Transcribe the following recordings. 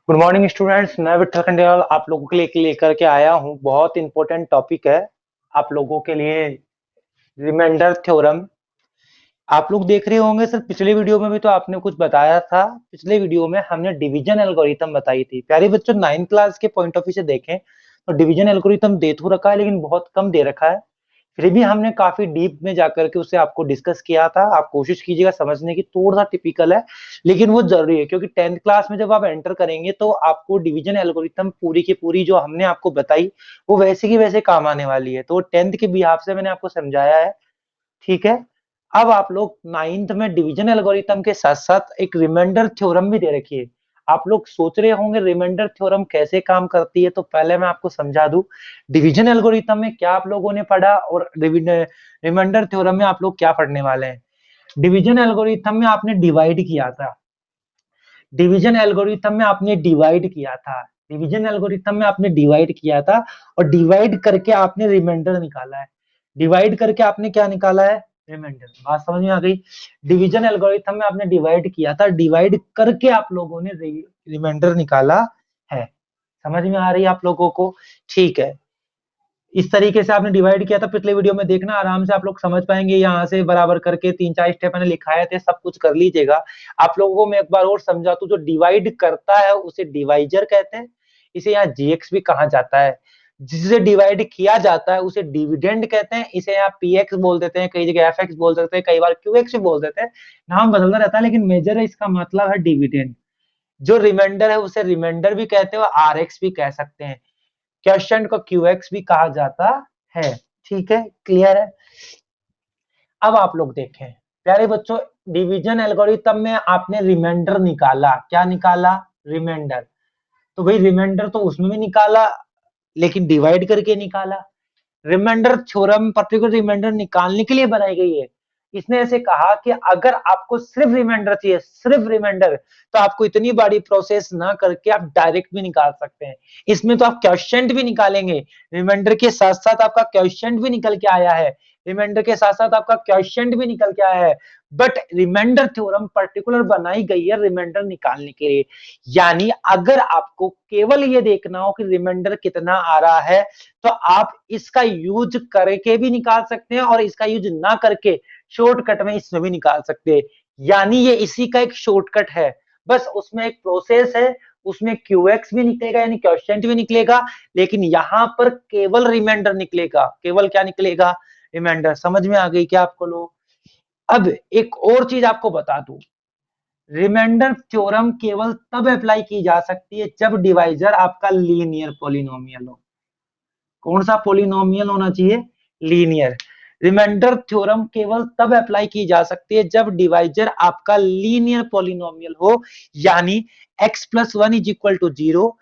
Good morning students. मैं विठल खंडेवाल आप लोगों के लिए लेकर के आया हूँ। बहुत इंपॉर्टेंट टॉपिक है आप लोगों के लिए, रिमाइंडर थ्योरम। आप लोग देख रहे होंगे सर, पिछले वीडियो में भी तो आपने कुछ बताया था। पिछले वीडियो में हमने डिवीजन एल्गोरिथम बताई थी। प्यारे बच्चों, 9th क्लास के पॉइंट ऑफ व्यू से देखें तो डिवीजन एल्गोरिथम दे तो रखा है, लेकिन बहुत कम दे रखा है। फिर भी हमने काफी डीप में जाकर के उससे आपको डिस्कस किया था। आप कोशिश कीजिएगा समझने की, थोड़ा सा टिपिकल है लेकिन वो जरूरी है, क्योंकि 10th क्लास में जब आप एंटर करेंगे तो आपको डिवीजन एल्गोरिथम पूरी की पूरी जो हमने आपको बताई वो वैसे की वैसे काम आने वाली है। तो 10th के बिहाफ से मैंने आपको समझाया है, ठीक है। अब आप लोग 9th में डिवीजन एल्गोरिथम के साथ साथ एक रिमाइंडर थ्योरम भी दे रखी है। आप लोग सोच रहे होंगे रिमाइंडर थ्योरम कैसे काम करती है, तो पहले मैं आपको समझा दूं डिवीजन एल्गोरिथम में क्या आप लोगों ने पढ़ा और रिमाइंडर थ्योरम में आप लोग क्या पढ़ने वाले हैं। डिवीजन एल्गोरिथम में आपने डिवाइड किया था, डिवीजन एल्गोरिथम में आपने डिवाइड किया था, डिवीजन एल्गोरिथम में आपने डिवाइड किया था और डिवाइड करके आपने रिमाइंडर निकाला है। डिवाइड करके आपने क्या निकाला है? रिमाइंडर। बात समझ में आ गई? डिवीजन एल्गोरिथम में आपने डिवाइड किया था, डिवाइड करके आप लोगों ने रिमाइंडर निकाला है। समझ में आ रही है आप लोगों को? ठीक है। इस तरीके से आपने डिवाइड किया था। पिछले वीडियो में देखना, आराम से आप लोग समझ पाएंगे। यहाँ से बराबर करके 3-4 स्टेप मैंने लिखाए थे, सब कुछ कर लीजिएगा। आप लोगों को मैं एक बार और समझा दूं, जो डिवाइड करता है उसे डिवाइजर कहते हैं। इसे यहाँ जीएक्स भी कहा जाता है। जिसे डिवाइड किया जाता है उसे डिविडेंड कहते हैं। इसे यहाँ पीएक्स बोल देते हैं, कई जगह एफएक्स बोल देते हैं, कई बार क्यूएक्स भी बोल देते हैं। नाम बदलता रहता है लेकिन मेजर इसका मतलब है डिविडेंड। जो रिमाइंडर है उसे रिमाइंडर भी कहते हैं और आरएक्स भी कह सकते हैं। क्वेश्चन को क्यूएक्स भी कहा जाता है। ठीक है, क्लियर है? अब आप लोग देखें प्यारे बच्चों, डिवीजन एल्गोरिथम में आपने रिमाइंडर निकाला। क्या निकाला? रिमाइंडर। तो भाई रिमाइंडर तो उसमें भी निकाला, लेकिन डिवाइड करके निकाला। रिमाइंडर थ्योरम पर्टिकुलर रिमाइंडर निकालने के लिए बनाई गई है। इसने ऐसे कहा कि अगर आपको सिर्फ रिमाइंडर चाहिए, सिर्फ रिमाइंडर, तो आपको इतनी बड़ी प्रोसेस ना करके आप डायरेक्ट भी निकाल सकते हैं। इसमें तो आप क्वेश्चन भी निकालेंगे, रिमाइंडर के साथ साथ आपका क्वेश्चन भी निकल के आया है, रिमाइंडर के साथ साथ आपका क्वेश्चन भी निकल के आया है। बट रिमाइंडर थ्योरम पर्टिकुलर बनाई गई है रिमाइंडर निकालने के लिए। यानी अगर आपको केवल ये देखना हो कि रिमाइंडर कितना आ रहा है, तो आप इसका यूज करके भी निकाल सकते हैं और इसका यूज ना करके शॉर्टकट में इसमें भी निकाल सकते हैं। यानी ये इसी का एक शॉर्टकट है। बस उसमें एक प्रोसेस है, उसमें क्यूएक्स भी निकलेगा यानी क्वेश्चन भी निकलेगा, लेकिन यहां पर केवल रिमाइंडर निकलेगा। केवल क्या निकलेगा? रिमाइंडर। समझ में आ गई क्या आपको लोग? अब एक और चीज आपको बता दूं, रिमाइंडर थ्योरम केवल तब अप्लाई की जा सकती है जब डिवाइजर आपका लीनियर पॉलिनोमियल हो। कौन सा पॉलिनोमियल होना चाहिए? लीनियर। रिमाइंडर थ्योरम केवल तब अप्लाई की जा सकती है जब डिवाइजर आपका लीनियर पॉलिनोमियल हो, यानी x plus one is equal to zero.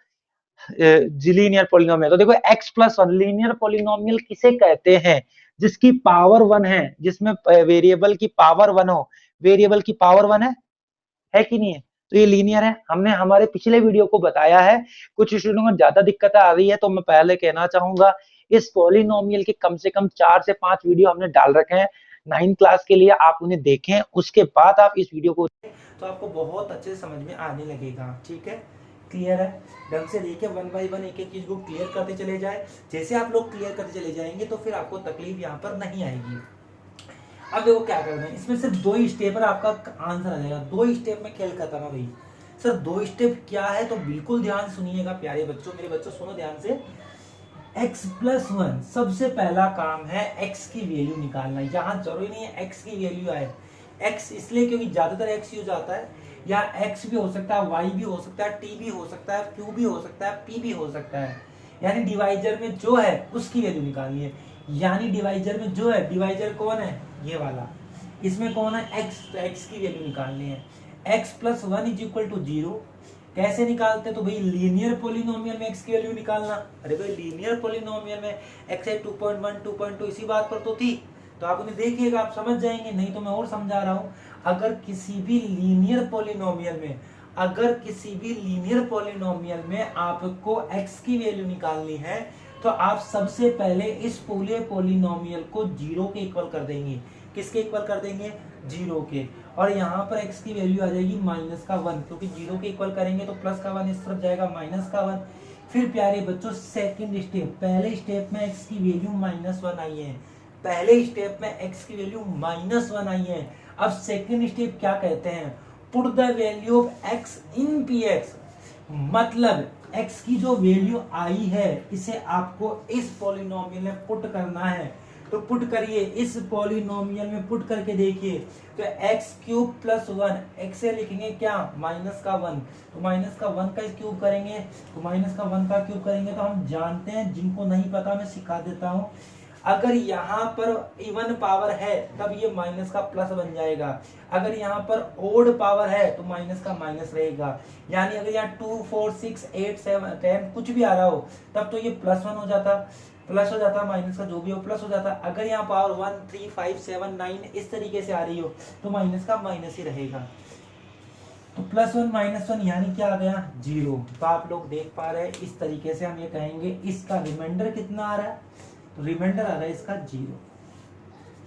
Linear polynomial तो देखो, x plus one linear polynomial किसे कहते हैं? जिसकी पावर वन है, जिसमें वेरिएबल की पावर वन हो। वेरिएबल की पावर वन है कि नहीं है? तो ये लीनियर है। हमने हमारे पिछले वीडियो को बताया है। कुछ स्टूडेंटों को ज्यादा दिक्कत आ रही है, तो मैं पहले कहना चाहूंगा इस पॉलिनोमियल के कम से कम 4 से 5 वीडियो हमने डाल रखे हैं 9th क्लास के लिए। आप उन्हें देखें, उसके बाद आप इस वीडियो को तो आपको बहुत अच्छे से समझ में आने लगेगा। ठीक है, क्लियर है? ढंग से देखिए, वन बाई वन एक एक चीज को क्लियर करते चले जाए। जैसे आप लोग क्लियर करते चले जाएंगे तो फिर आपको तकलीफ यहाँ पर नहीं आएगी। अब देखो क्या करना है, इसमें सिर्फ 2 ही स्टेप पर आपका आंसर आ जाएगा। 2 ही स्टेप में खेल खत्म है भाई। सर 2 स्टेप क्या है? तो बिल्कुल ध्यान सुनिएगा प्यारे बच्चों, मेरे बच्चों सुनो ध्यान से। x प्लस वन, सबसे पहला काम है x की वैल्यू निकालना। यहाँ जरूरी नहीं है x की वैल्यू आए। x इसलिए क्योंकि ज्यादातर x यूज आता है। यहाँ x भी हो सकता है, y भी हो सकता है, t भी हो सकता है, q भी हो सकता है, p भी हो सकता है। यानी डिवाइजर में जो है उसकी वैल्यू निकालनी है। यानी डिवाइजर में जो है, डिवाइजर कौन है? ये वाला। इसमें कौन है? x। तो x की वैल्यू निकालनी है। x plus one is equal to zero. कैसे निकालते? तो भाई लीनियर पॉलिनोमियल में x की वैल्यू निकालना। अरे भाई लीनियर पॉलिनोमियल में x है 2.1 2.2, इसी बात पर तो थी। तो आप उन्हें देखिएगा, आप समझ जाएंगे। नहीं तो मैं और समझा रहा हूं। अगर किसी भी लीनियर पॉलिनोमियल में, अगर किसी भी लीनियर पॉलिनोमियल में आपको x की वैल्यू निकालनी है, तो आप सबसे पहले इस पूरे पॉलिनोमियल को जीरो के इक्वल कर देंगे। किसके इक्वल कर देंगे? जीरो के, और यहाँ पर x की वैल्यू आ जाएगी -1, क्योंकि जीरो के इक्वल करेंगे तो +1 इस तरफ जाएगा -1। फिर प्यारे बच्चों सेकंड स्टेप, पहले स्टेप में x की वैल्यू -1 आई है, पहले स्टेप में x की वैल्यू -1 आई है। अब सेकंड स्टेप क्या कहते हैं, put the value of x in px, मतलब x की जो वैल्यू आई है इसे आपको इस पॉलिनोमियल में पुट करना है। तो पुट करिए, इस पॉलिनोमियल में पुट करके देखिए, तो x³ + 1, x से लिखेंगे क्या -1, तो -1 का क्यूब करेंगे, तो -1 का क्यूब करेंगे तो हम जानते हैं, जिनको नहीं पता मैं सिखा देता हूं, अगर यहाँ पर इवन पावर है तब ये माइनस का प्लस बन जाएगा, अगर यहाँ पर ओड पावर है तो माइनस का माइनस रहेगा। यानी अगर यहाँ 2, 4, 6, 8, 7, 10 कुछ भी आ रहा हो तब तो ये +1 हो जाता, प्लस हो जाता, माइनस का जो भी हो प्लस हो जाता। अगर यहाँ पावर 1, 3, 5, 7, 9 इस तरीके से आ रही हो तो माइनस का माइनस ही रहेगा। तो +1 -1 यानी क्या आ गया 0। तो आप लोग देख पा रहे हैं, इस तरीके से हम ये कहेंगे इसका रिमाइंडर कितना आ रहा है, तो रिमाइंडर आ रहा है इसका 0।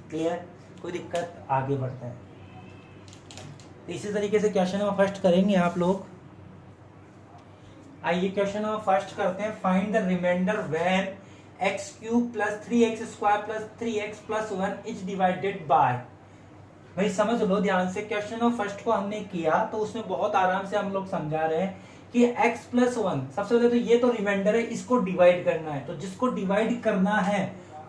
क्लियर, कोई दिक्कत, आगे बढ़ते हैं। इसी तरीके से क्वेश्चन नंबर फर्स्ट करेंगे आप लोग। आइए क्वेश्चन नंबर फर्स्ट करते हैं, find the remainder when x³ + 3x² + 3x + 1 is divided by. भाई समझ लो ध्यान से, क्वेश्चन नंबर फर्स्ट को हमने किया तो उसमें बहुत आराम से हम लोग समझा रहे हैं कि x + 1, सबसे पहले तो ये तो रिमाइंडर है, इसको डिवाइड करना है। तो जिसको डिवाइड करना है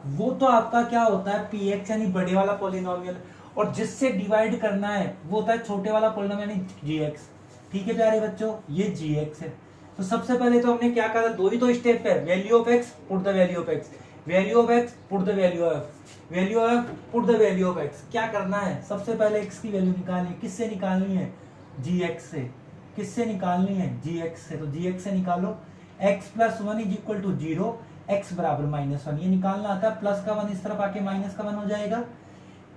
वो तो आपका क्या होता है px यानी बड़े वाला पॉलिनोमियल, और जिससे डिवाइड करना है वो होता है छोटे वाला पॉलिनोमियल यानी gx। ठीक है प्यारे बच्चों, ये gx है। तो सबसे पहले तो हमने क्या कहा, दो ही तो स्टेप है, value of x put the value of x, value of x put the value of, value of put the value of x। क्या करना है, सबसे पहले x की वैल्यू निकालनी है, किससे निकालनी है gx से, किससे निकालनी है gx से, तो gx से निकालो। x + 1 = 0, x = -1, ये निकालना आता है, प्लस का 1 इस तरफ आके माइनस का 1 हो जाएगा।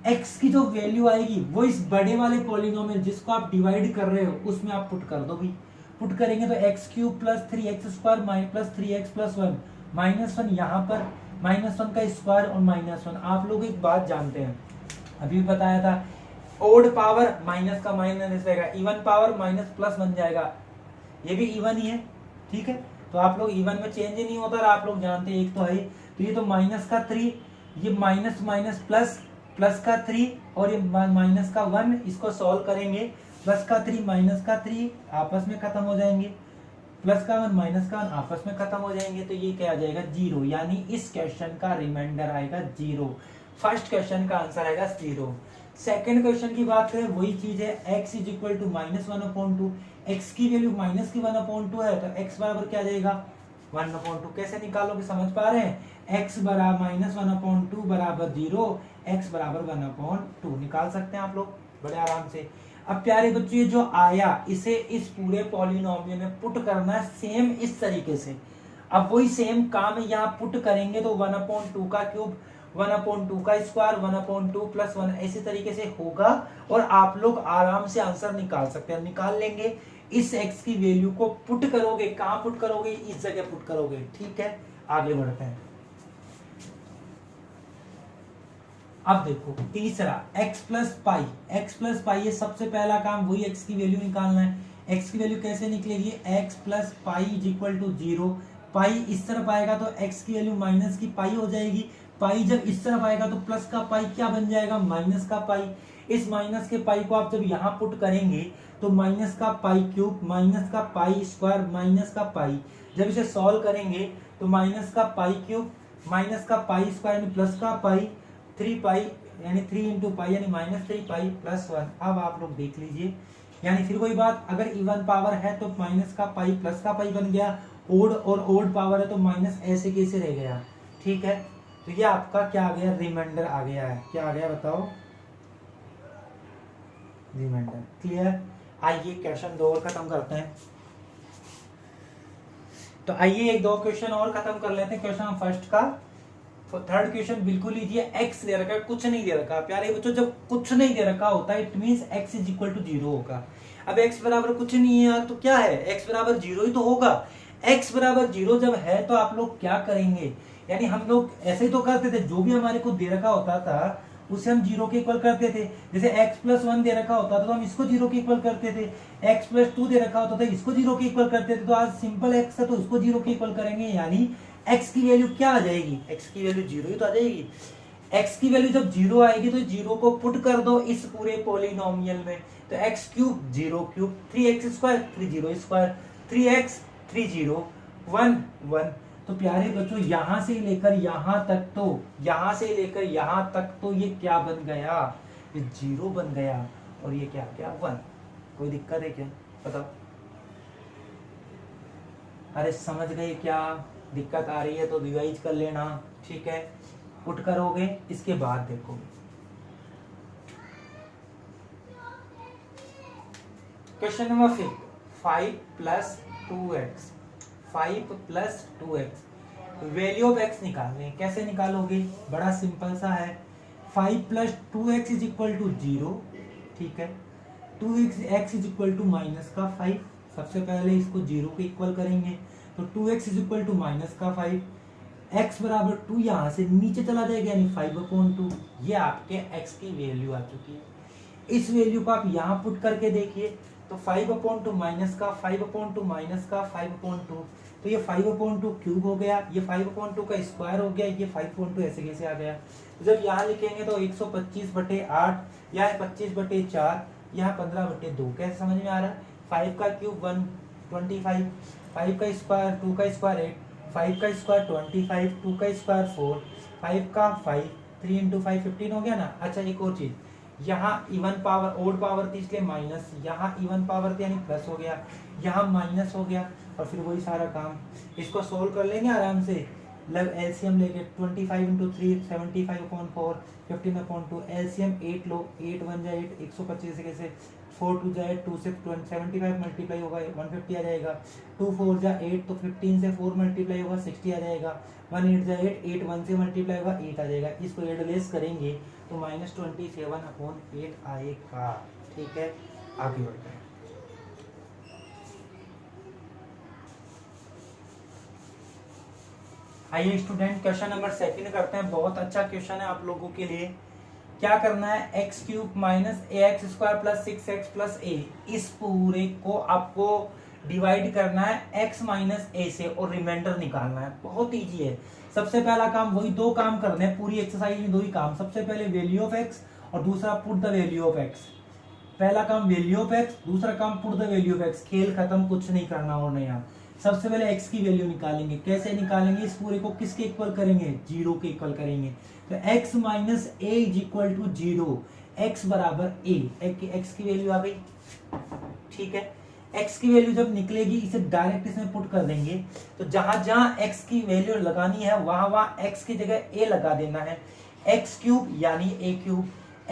x की जो वैल्यू आएगी वो इस बड़े वाले पॉलिनोमियल जिसको आप डिवाइड कर रहे हो उसमें आप पुट कर दो भी, पुट करेंगे तो x³ + 3x² + 3x + 1 -1, यहाँ पर -1 का स्क्वायर और -1। आप लोग एक बात जानते हैं, अभी बताया था, ओड पावर माइनस का माइनस रहेगा, इवन पावर माइनस प्लस बन जाएगा, ये भी इवन ही है। ठीक है, तो आप लोग इवन में चेंज ही नहीं होता, और आप लोग जानते हैं एक तो है, तो ये तो -3, ये माइनस माइनस प्लस, प्लस का 3 और ये माइनस का 1, इसको सॉल्व करेंगे, प्लस का 3 माइनस का 3 आपस में खत्म हो जाएंगे, प्लस का 1 माइनस का 1 आपस में खत्म हो जाएंगे, तो ये क्या आ जाएगा 0। यानी इस क्वेश्चन का रिमाइंडर आएगा 0। फर्स्ट क्वेश्चन का आंसर आएगा 0। सेकंड क्वेश्चन की बात करें, वही चीज है, x = -1/2, x की वैल्यू -1/2 है तो x बराबर क्या आ जाएगा 1/2। कैसे निकालोगे समझ पा रहे हैं, x बराबर -1/2 = 0, x बराबर 1/2 निकाल सकते हैं आप लोग बड़े आराम से। अब प्यारे बच्चों ये जो आया इसे इस पूरे पॉलिनोमियल में पुट करना है सेम इस तरीके से। अब वही सेम काम है, यहाँ पुट करेंगे तो 1/2 का क्यूब, 1/2 का स्क्वायर, 1/2 + 1 ऐसे तरीके से होगा, और आप लोग आराम से आंसर निकाल सकते हैं, निकाल लेंगे। इस x की वैल्यू को पुट करोगे, कहाँ पुट करोगे, इस जगह पुट करोगे। ठीक है, आगे बढ़ते हैं। अब देखो तीसरा x + पाई, x + पाई, ये सबसे पहला काम, वही x की वैल्यू निकालना है। x की वैल्यू कैसे निकलेगी, x + पाई = 0, पाई इस तरफ आएगा तो x की वैल्यू माइनस की पाई हो जाएगी, पाई जब इस तरफ आएगा तो प्लस का पाई क्या बन जाएगा माइनस का पाई। इस माइनस के पाई को आप जब यहाँ पुट करेंगे तो माइनस का पाई क्यूब, माइनस का पाई स्क्वायर, माइनस का पाई, जब इसे सॉल्व करेंगे तो माइनस का पाई क्यूब, माइनस का पाई स्क्वायर यानी प्लस का पाई, 3 पाई यानी 3 × पाई यानी -3 पाई + 1। अब आप लोग देख लीजिए, यानी फिर वही बात, अगर इवन पावर है तो माइनस का पाई प्लस का पाई बन गया, ओड और ओड पावर है तो माइनस ऐसे कैसे रह गया। ठीक है, तो ये आपका क्या आ गया, रिमाइंडर आ गया है। क्या आ गया बताओ, रिमाइंडर। क्लियर, आइए क्वेश्चन 2 और खत्म करते हैं। तो आइए एक 2 क्वेश्चन और खत्म कर लेते हैं। क्वेश्चन फर्स्ट का थर्ड क्वेश्चन बिल्कुल लीजिए, x दे रखा है, कुछ नहीं दे रखा। प्यारे बच्चों जब कुछ नहीं दे रखा होता है इट मींस x = 0 होगा। अब x बराबर कुछ नहीं है यार, तो क्या है, x बराबर 0 ही तो होगा। x बराबर 0 जब है तो आप लोग क्या करेंगे, यानी हम लोग ऐसे ही तो करते थे, जो भी हमारे को दे रखा होता था उसे हम 0 के इक्वल करते थे। जैसे x+1 दे रखा होता था तो हम इसको 0 के इक्वल करते थे, x+2 दे रखा होता था इसको 0 के इक्वल करते थे। तो आज सिंपल x है तो उसको 0 के इक्वल करेंगे, यानी x की वैल्यू क्या आ जाएगी, x की वैल्यू 0 ही तो आ जाएगी। x की वैल्यू जब 0 आएगी तो 0 को पुट कर दो इस पूरे पॉलिनोमियल में, तो x³ 0 क्यूब 3x² 3 3x 3 1 1। तो प्यारे बच्चों यहां से लेकर यहां तक, तो यहां से लेकर यहां तक तो ये क्या बन गया, ये 0 बन गया, और ये क्या क्या 1। कोई दिक्कत है क्या, बताओ। अरे समझ गए क्या, दिक्कत आ रही है तो रिवाइज कर लेना, ठीक है। पुट करोगे इसके बाद देखोगे। Question number 5, 5 + 2x, 5 + 2x, value of x निकालने। कैसे निकालोगे, बड़ा सिंपल सा है। 5 + 2x = 0, ठीक है। 2x = -5, सबसे पहले इसको 0 के इक्वल करेंगे, तो 2x = -5, x बराबर 2 यहाँ से नीचे चला जाएगा, यानी 5/2। ये आपके x की वैल्यू आ चुकी है। इस वैल्यू को आप यहाँ पुट करके देखिए, तो 5/2 -5/2 तो ये 5/2 क्यूब हो गया, ये 5/2 का स्क्वायर हो गया, ये 5/2 ऐसे कैसे आ गया। तो जब यहाँ लिखेंगे तो 125/8, यहाँ 25/4, यहाँ 15/2। कैसे समझ में आ रहा है, 5 का क्यूब 1 25, 5 का स्क्वायर 2 का स्क्वायर 8, 5 का स्क्वायर 25, 2 का स्क्वायर 4, 5 का 5, 3 × 5 15 हो गया ना। अच्छा एक और चीज, यहाँ इवन पावर ओड पावर थी इसलिए माइनस, यहाँ इवन पावर थी यानी प्लस हो गया, यहाँ माइनस हो गया, और फिर वही सारा काम। इसको सोल्व कर लेंगे आराम से, एलसीएम लेके 25 × 3 75/4 15/2, एलसीएम 8 लो, 8 1 जा 8, 125 से कैसे 4 2 जा 8, 2 से 75 मल्टीप्लाई होगा 150 आ जाएगा, 2 4 जा 8, तो 15 से 4 मल्टीप्लाई होगा 60 आ जाएगा, 1 8 जा 8, 8 1 से मल्टीप्लाई होगा 8 आ जाएगा। इसको एडलेस करेंगे तो -27/8 आएगा, ठीक है। आगे बढ़ते हैं। आइए स्टूडेंट क्वेश्चन नंबर 2 करते हैं। बहुत अच्छा क्वेश्चन है आप लोगों के लिए। क्या करना है, x³ - ax² + 6x + a, इस पूरे को आपको डिवाइड करना है x - a से और रिमाइंडर निकालना है। बहुत इजी है। सबसे पहला काम, वही दो काम करने हैं पूरी एक्सरसाइज में, दो ही काम। सबसे पहले वैल्यू ऑफ x और दूसरा put the value of x। पहला काम वैल्यू ऑफ x, दूसरा काम put the value of x। खेल खत्म, कुछ नहीं करना और नहीं। यहाँ सबसे पहले x की वैल्यू निकालेंगे। कैसे निकालेंगे, इस पूरे को किसके इक्वल करेंगे, 0 के इक्वल करेंगे। तो x - a = 0, x बराबर a, x की वैल्यू आ गई, ठीक है। x की वैल्यू जब निकलेगी इसे डायरेक्ट इसमें पुट कर देंगे, तो जहां जहां x की वैल्यू लगानी है वहां वहां x की जगह a लगा देना है। x³ यानी a³,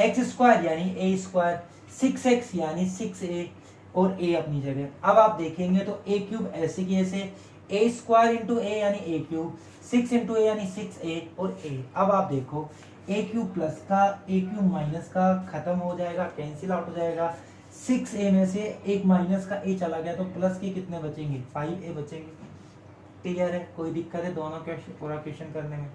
x² यानी a², 6x यानी 6a और a अपनी जगह। अब आप देखेंगे तो a³ ऐसे की ऐसे, a² × a यानी a³, 6 × a यानी 6a और a। अब आप देखो a³ प्लस का a³ माइनस का खत्म हो जाएगा, कैंसिल आउट हो जाएगा। 6a में से एक माइनस का a चला गया तो प्लस के कितने बचेंगे, 5a बचेंगे। क्लियर है, कोई दिक्कत है दोनों क्वेश्चन पूरा क्वेश्चन करने में?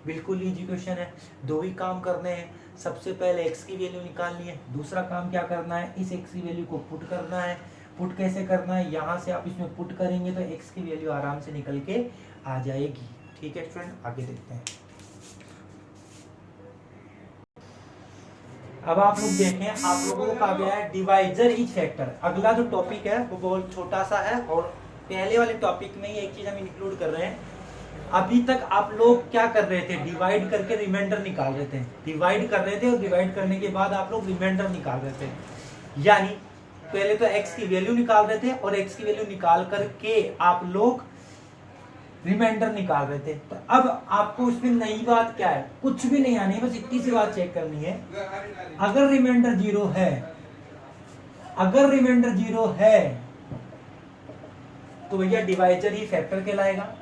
बिल्कुल इजी क्वेश्चन है। दो ही काम करने हैं, सबसे पहले x की वैल्यू निकालनी है, दूसरा काम क्या करना है, इस x की वैल्यू को पुट करना है। पुट कैसे करना है, यहाँ से आप इसमें पुट करेंगे तो x की वैल्यू आराम से निकल के आ जाएगी, ठीक है स्टूडेंट। आगे देखते हैं। अब आप लोग देखें, आप लोगों को कहा गया है डिवाइजर इच फैक्टर। अगला जो टॉपिक है वो बहुत छोटा सा है और पहले वाले टॉपिक में ही एक चीज हम इंक्लूड कर रहे हैं। अभी तक आप लोग क्या कर रहे थे, डिवाइड करके रिमाइंडर निकाल रहे थे, डिवाइड कर रहे थे और डिवाइड करने के बाद आप लोग रिमाइंडर निकाल रहे थे। यानी पहले तो x की वैल्यू निकाल रहे थे और x की वैल्यू निकाल करके आप लोग रिमाइंडर निकाल रहे थे। तो अब आपको इसमें नई बात क्या है, कुछ भी नहीं आनी है, बस इतनी सी बात चेक करनी है। अगर रिमाइंडर 0 है, अगर रिमाइंडर 0 है तो भैया डिवाइजर ही फैक्टर कहलाएगा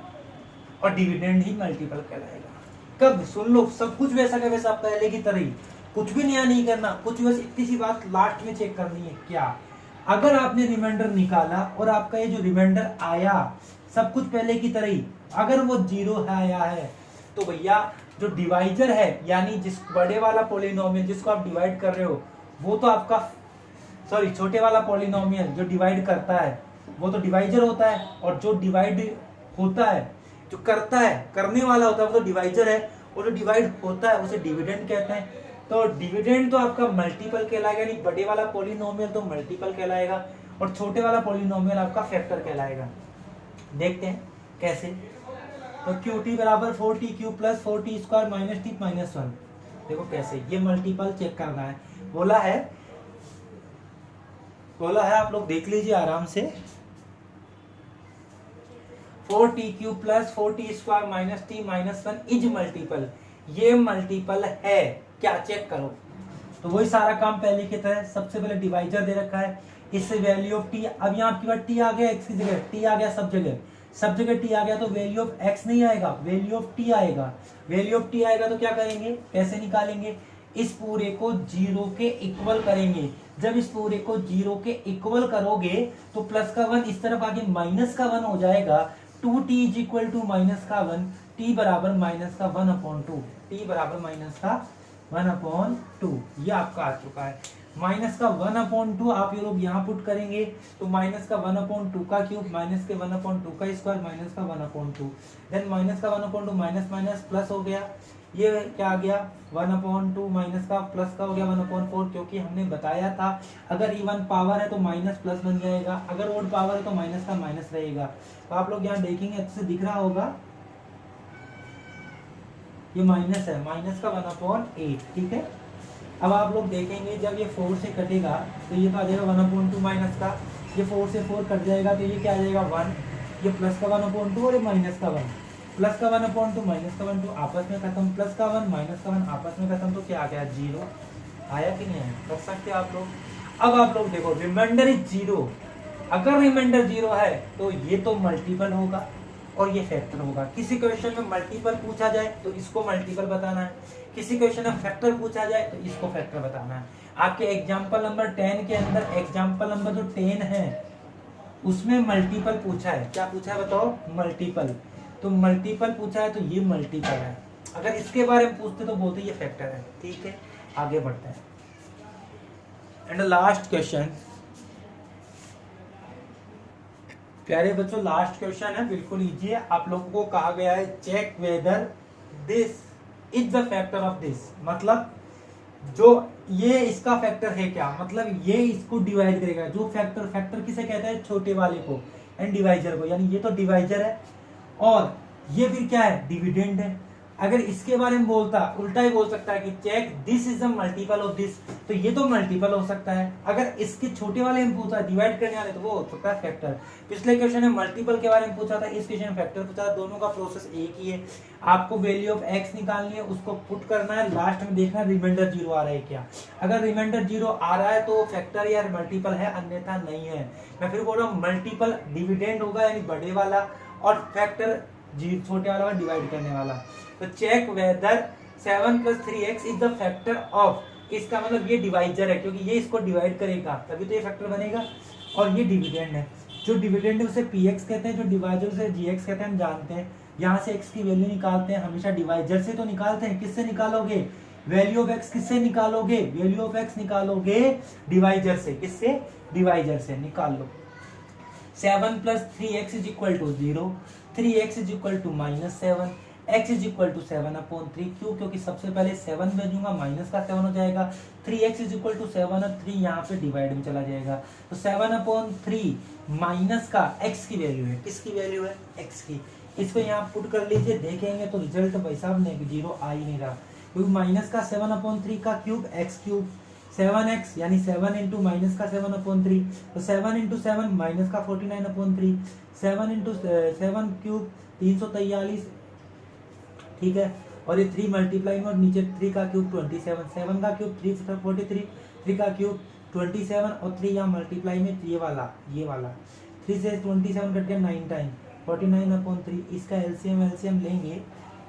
और डिविडेंड ही मल्टीपल कहलाएगा। कब, सुन लो, सब कुछ वैसा का वैसा पहले की तरह ही, कुछ भी नया नहीं करना, कुछ बस इतनी सी बात लास्ट में चेक करनी है। क्या, अगर आपने रिमाइंडर निकाला और आपका ये जो रिमाइंडर आया सब कुछ पहले की तरह ही, अगर वो 0 आया है तो भैया जो डिवाइजर है यानी जिस बड़े वाला पॉलिनोमियल जिसको आप डिवाइड कर रहे हो वो तो आपका, सॉरी छोटे वाला पॉलिनोमियल जो डिवाइड करता है वो तो डिवाइजर होता है, और जो डिवाइड होता है जो करता है करने वाला होता है वो तो डिवाइजर है, और जो डिवाइड होता है उसे डिविडेंड कहते हैं। तो डिविडेंड तो आपका मल्टीपल कहलाएगा, यानी बड़े वाला पॉलिनोमियल तो मल्टीपल कहलाएगा और छोटे वाला पॉलिनोमियल आपका फैक्टर कहलाएगा। देखते हैं कैसे। तो QT बराबर 4T cube plus 4T square minus T minus 1। देखो कैसे ये मल्टीपल चेक करना है, बोला है आप लोग देख लीजिए आराम से। 4T cube plus 4T square minus T minus 1 is multiple. ये मल्टीपल है क्या, चेक करो। तो वही सारा काम पहले की तरह, सबसे पहले डिवाइजर दे रखा है, इससे वैल्यू ऑफ टी, अब यहाँ आपके पास टी आ गया एक्स की जगह, टी आ गया सब जगह टी आ गया, तो वैल्यू ऑफ एक्स नहीं आएगा, वैल्यू ऑफ टी आएगा। वैल्यू ऑफ टी आएगा तो क्या करेंगे, कैसे निकालेंगे, इस पूरे को 0 के इक्वल करेंगे। जब इस पूरे को 0 के इक्वल करोगे तो प्लस का 1 इस तरफ आगे माइनस का 1 हो जाएगा। 2t is equal to minus का 1, t बराबर माइनस का 1/2, t बराबर माइनस का 1/2। ये आपका आ चुका है। माइनस का 1/2 आप ये लोग यहाँ पुट करेंगे तो माइनस का 1/2 का क्यूब माइनस के 1/2 का स्क्वायर माइनस का 1/2, देन माइनस का 1/2 माइनस माइनस प्लस हो गया। ये क्या आ गया 1/2 माइनस का प्लस का हो गया 1/4, क्योंकि हमने बताया था अगर इवन पावर है तो माइनस प्लस बन जाएगा, अगर ओड पावर है तो माइनस का माइनस रहेगा। तो आप लोग यहाँ देखेंगे अच्छे से दिख रहा होगा ये माइनस है, माइनस का 1/8, ठीक है। अब आप लोग देखेंगे जब ये 4 से कटेगा तो ये तो आ जाएगा 1/2 माइनस का, ये 4 से 4 कट जाएगा तो ये क्या आ जाएगा 1, ये प्लस का 1/2 और ये माइनस का 1, प्लस का 1/2 माइनस का 1 आपस में खत्म, प्लस का 1 माइनस का 1 आपस में खत्म, तो क्या आ गया 0। आया कि नहीं आया, कर सकते आप लोग। अब आप लोग देखो रिमाइंडर इज 0, अगर रिमाइंडर 0 है तो ये तो मल्टीपल होगा और ये फैक्टर होगा। किसी क्वेश्चन में मल्टीपल पूछा जाए तो इसको मल्टीपल बताना है, किसी क्वेश्चन में फैक्टर पूछा जाए तो इसको फैक्टर बताना है। आपके एग्जांपल नंबर 10 के अंदर एग्जांपल नंबर जो 10 है उसमें मल्टीपल पूछा है, क्या पूछा है बताओ, मल्टीपल। तो मल्टीपल पूछा है तो ये मल्टीपल है, अगर इसके बारे में पूछते तो बोलते ये फैक्टर है, ठीक है। आगे बढ़ते हैं एंड लास्ट क्वेश्चन, प्यारे बच्चों लास्ट क्वेश्चन है, बिल्कुल इजी है। आप लोगों को कहा गया है check whether this is the factor of this, मतलब जो ये इसका फैक्टर है क्या, मतलब ये इसको डिवाइड करेगा। जो फैक्टर किसे कहते हैं, छोटे वाले को एंड डिवाइजर को, यानी ये तो डिवाइजर है और ये फिर क्या है, डिविडेंड है। अगर इसके बारे में बोलता उल्टा ही बोल सकता है कि check this is the multiple of this, तो ये तो मल्टीपल हो सकता है। अगर इसके छोटे वाले में पूछा डिवाइड करने वाले तो वो हो सकता है फैक्टर। पिछले क्वेश्चन में मल्टीपल के बारे में पूछा था, इस क्वेश्चन में फैक्टर पूछा था, दोनों का प्रोसेस एक ही है। आपको वैल्यू ऑफ एक्स निकालनी है, उसको पुट करना है, लास्ट में देखना रिमाइंडर 0 आ रहा है क्या। अगर रिमाइंडर 0 आ रहा है तो फैक्टर या मल्टीपल है, अन्यथा नहीं है। मैं फिर बोल रहा हूँ मल्टीपल डिविडेंड होगा यानी बड़े वाला, और फैक्टर छोटे वाला डिवाइड करने वाला। तो check whether 7 + 3x is the factor of, इसका मतलब ये डिवाइजर है क्योंकि ये इसको डिवाइड करेगा तभी तो ये फैक्टर बनेगा, और ये डिविडेंड है। जो डिविडेंड है उसे px कहते हैं, जो डिवाइजर उसे gx कहते हैं, हम जानते हैं। यहाँ से x की वैल्यू निकालते हैं हमेशा डिवाइजर से तो निकालते हैं, किससे निकालोगे, वैल्यू ऑफ x किससे निकालोगे, वैल्यू ऑफ x निकालोगे डिवाइजर से, किससे, डिवाइजर से निकाल लो। 7 + 3x is equal to 0, 3x is equal to -7, x is equal to 7/3, क्यों, क्योंकि सबसे पहले 7 भेजूंगा माइनस का 7 हो जाएगा, 3x इज इक्वल टू 7 और 3 यहाँ पे डिवाइड में चला जाएगा। तो 7/3 माइनस का x की वैल्यू है, किसकी वैल्यू है, x की। इसको यहाँ पुट कर लीजिए, देखेंगे तो रिजल्ट भाई साहब नहीं 0 आ ही नहीं रहा, क्योंकि माइनस का 7/3 का क्यूब x क्यूब, 7x यानी 7 इंटू माइनस का 7/3, तो 7 इंटू 7 माइनस का 49/3, 7 इंटू 7 क्यूब 343, ठीक है। और ये 3 मल्टीप्लाई में और नीचे 3 का क्यूब 27, 7 का क्यूब 343, 3 का क्यूब 27 और 3 यहाँ मल्टीप्लाई में ये वाला 3 से 27 कट के 9 टाइम 49/3, इसका एलसीएम लेंगे,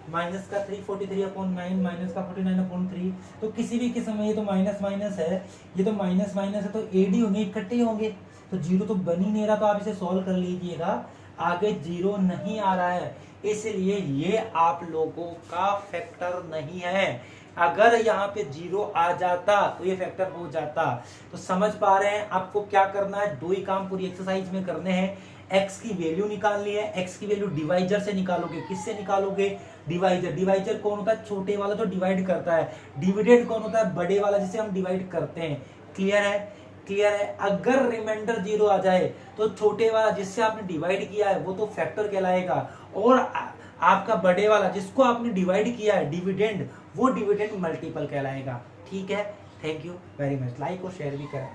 माइनस का 343/9 माइनस का 49/3, तो किसी भी किस्म में ये तो माइनस माइनस है, ये तो माइनस माइनस है, तो एडी होंगे, इकट्ठे होंगे, तो 0 तो बन ही नहीं रहा, तो आप इसे सॉल्व कर लीजिएगा। आगे 0 नहीं आ रहा है, इसलिए ये आप लोगों का फैक्टर नहीं है। अगर यहाँ पे 0 आ जाता तो ये फैक्टर हो जाता। तो समझ पा रहे हैं आपको क्या करना है, दो ही काम पूरी एक्सरसाइज में करने हैं। x की वैल्यू निकालनी है, x की वैल्यू डिवाइजर से निकालोगे। किससे निकालोगे? डिवाइजर। डिवाइजर कौन होता है? छोटे वाला जो डिवाइड करता है। डिविडेंड कौन होता है? बड़े वाला जिसे हम डिवाइड करते हैं। क्लियर है? क्लियर है? अगर रिमाइंडर 0 आ जाए तो छोटे वाला जिससे आपने डिवाइड किया है वो तो फैक्टर कहलाएगा, और आपका बड़े वाला जिसको आपने डिवाइड किया है डिविडेंड, वो डिविडेंड मल्टीपल कहलाएगा। ठीक है, thank you very much. Like और शेयर भी करें।